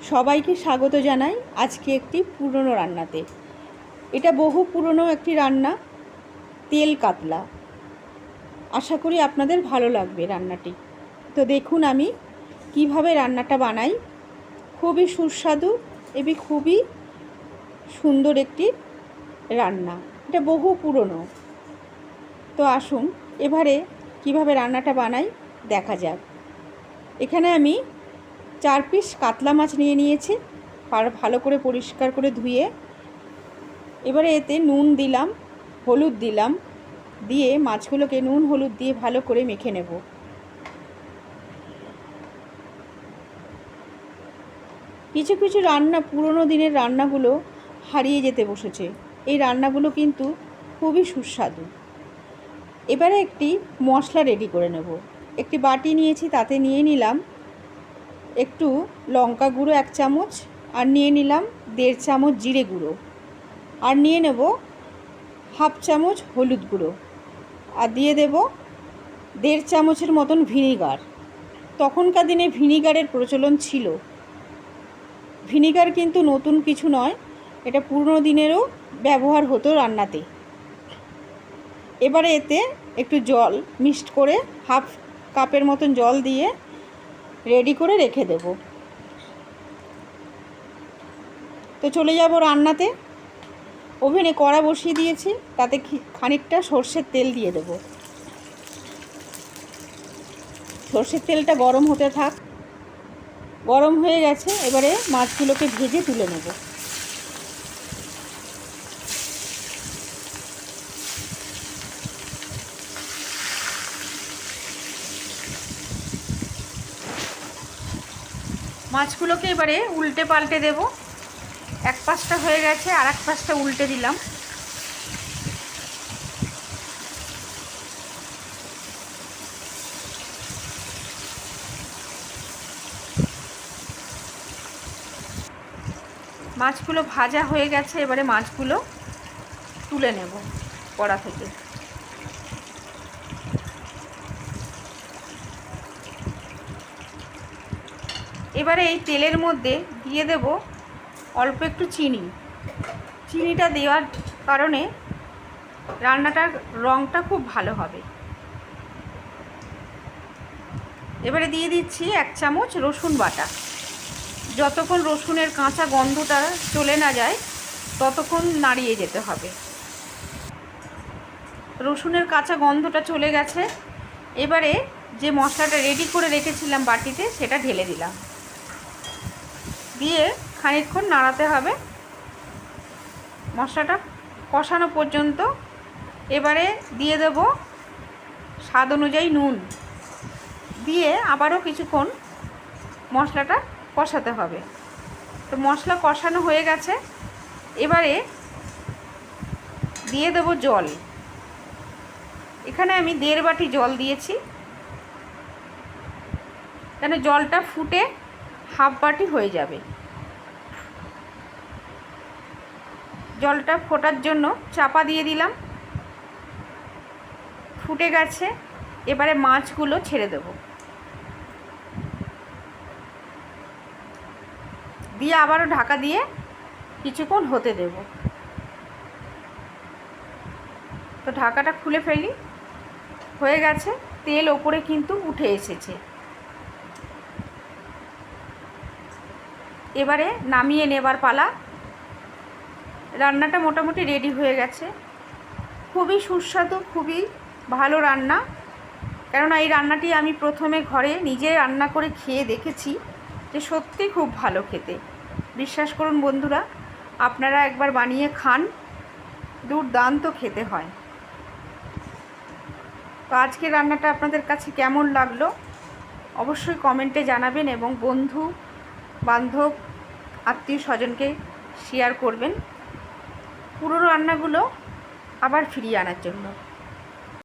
সবাইকে স্বাগত জানাই আজকে একটি পুরনো রান্নাতে। এটা বহু পুরনো একটি রান্না, তেল কাতলা। আশা করি আপনাদের ভালো লাগবে রান্নাটি। তো দেখুন আমি কিভাবে রান্নাটা বানাই। খুবই সুস্বাদু এবং খুবই সুন্দর একটি রান্না। এটা বহু পুরনো। তো আসুন এবারে কিভাবে রান্নাটা বানাই দেখা যাক। এখানে আমি 4 পিস কাতলা মাছ নিয়ে নিয়েছি, ভালো করে পরিষ্কার করে ধুয়ে। এবারে এতে নুন দিলাম, হলুদ দিলাম, দিয়ে মাছগুলোকে নুন হলুদ দিয়ে ভালো করে মেখে নেব। কিছু কিছু রান্না, পুরনো দিনের রান্নাগুলো হারিয়ে যেতে বসেছে। এই রান্নাগুলো কিন্তু খুবই সুস্বাদু। এবারে একটি মশলা রেডি করে নেব। একটি বাটি নিয়েছি, তাতে নিয়ে নিলাম একটু লঙ্কা গুঁড়ো 1 চামচ, আর নিয়ে নিলাম 1.5 চামচ জিরে গুঁড়ো, আর নিয়ে নেব 1/2 চামচ হলুদ গুঁড়ো, আর দিয়ে দেব 1.5 চামচের মতন ভিনিগার। তখনকার দিনে ভিনিগারের প্রচলন ছিল। ভিনিগার কিন্তু নতুন কিছু নয়, এটা পুরনো দিনেরও ব্যবহার হতো রান্নাতে। এবারে এতে একটু জল মিক্সড করে 1/2 কাপের মতন জল দিয়ে রেডি করে রেখে দেব। তো চলে যাব রান্নাতে। ওভেনে কড়া বসিয়ে দিয়েছি, তাতে খানিকটা সর্ষের তেল দিয়ে দেব। সর্ষের তেলটা গরম হতে থাক। গরম হয়ে গেছে, এবারে মাছগুলোকে ভেজে তুলে নেব। মাছগুলোকে এবারে উল্টে পাল্টে দেব। এক পাশটা হয়ে গেছে, আর এক পাশটা উল্টে দিলাম। মাছগুলো ভাজা হয়ে গেছে, এবারে মাছগুলো তুলে নেব কড়া থেকে। এবারে এই তেলের মধ্যে দিয়ে দেব অল্প একটু চিনি। চিনিটা দেওয়ার কারণে রান্নাটার রঙটা খুব ভালো হবে। এবারে দিয়ে দিচ্ছি 1 চামচ রসুন বাটা। যতক্ষণ রসুনের কাঁচা গন্ধটা চলে না যায় ততক্ষণ নাড়িয়ে যেতে হবে। রসুনের কাঁচা গন্ধটা চলে গেছে, এবারে যে মশলাটা রেডি করে রেখেছিলাম বাটিতে, সেটা ঢেলে দিলাম। দিয়ে খানিকক্ষণ নাড়াতে হবে মশলাটা কষানো পর্যন্ত। এবারে দিয়ে দেব স্বাদ অনুযায়ী নুন, দিয়ে আবারও কিছুক্ষণ মশলাটা কষাতে হবে। তো মশলা কষানো হয়ে গেছে, এবারে দিয়ে দেব জল। এখানে আমি 1.5 বাটি জল দিয়েছি, কেন জলটা ফুটে 1/2 বাটি হয়ে যাবে। জলটা ফোটার জন্য চাপা দিয়ে দিলাম। ফুটে গেছে, এবারে মাছগুলো ছেড়ে দেব। দিয়ে আবারও ঢাকা দিয়ে কিছুক্ষণ হতে দেব। তো ঢাকাটা খুলে ফেলি। হয়ে গেছে, তেল ওপরে কিন্তু উঠে এসেছে। এবারে নামিয়ে নেবার পালা। রান্নাটা মোটামুটি রেডি হয়ে গেছে। খুবই সুস্বাদু, খুবই ভালো রান্না। কেননা এই রান্নাটি আমি প্রথমে ঘরে নিজে রান্না করে খেয়ে দেখেছি, যে সত্যি খুব ভালো খেতে। বিশ্বাস করুন বন্ধুরা, আপনারা একবার বানিয়ে খান, দুর্দান্ত খেতে হয়। তো আজকের রান্নাটা আপনাদের কাছে কেমন লাগলো অবশ্যই কমেন্টে জানাবেন, এবং বন্ধু বান্ধব আত্মীয় স্বজনকে শেয়ার করবেন পুরনো রান্নাগুলো আবার ফিরিয়ে আনার জন্য।